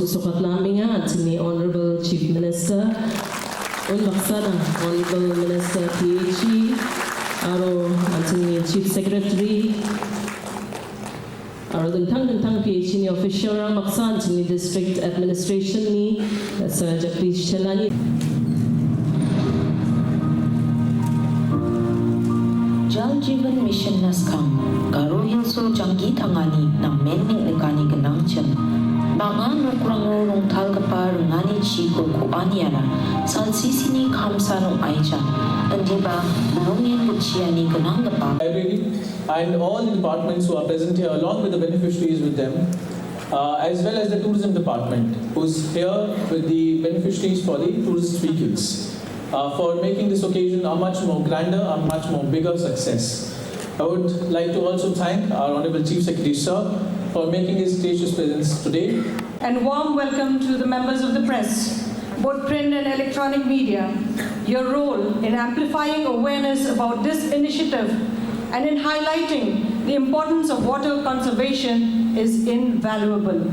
Sukat namin nga at ni Honorable Chief Minister, Honorable Minister PHE, aro at ni Chief Secretary, aro dentang PHE ni official rang maksan ni District Administration ni sa Jagdish Chalani. Jal Jeevan Mission Naskam, Garo Hills so Jangi Tangani, na Menning Negani Ganangcham. Bangan nukrang rong tal kapar ngani chiko ko aniara san sisini khamsa nong aija andiba nongin buchiani ganang gapa library and all the departments who are present here along with the beneficiaries with them as well as the tourism department who's here with the beneficiaries for the tourist vehicles for making this occasion a much more grander, a much more bigger success. I would like to also thank our Honorable Chief Secretary Sir for making his gracious presence today. And warm welcome to the members of the press, both print and electronic media. Your role in amplifying awareness about this initiative and in highlighting the importance of water conservation is invaluable.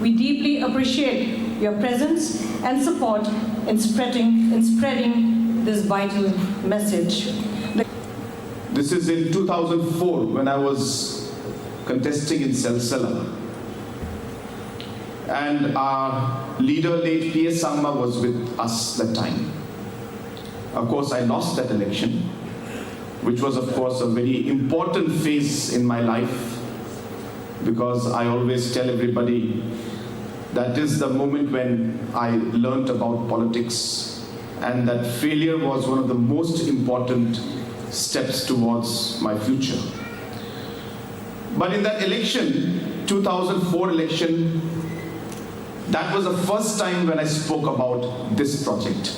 We deeply appreciate your presence and support in spreading this vital message. This is in 2004 when I was contesting in Salsala. And our leader, late K Sangma, was with us that time. Of course, I lost that election, which was, of course, a very important phase in my life, because I always tell everybody that is the moment when I learnt about politics, and that failure was one of the most important steps towards my future. But in that election, 2004 election, that was the first time when I spoke about this project.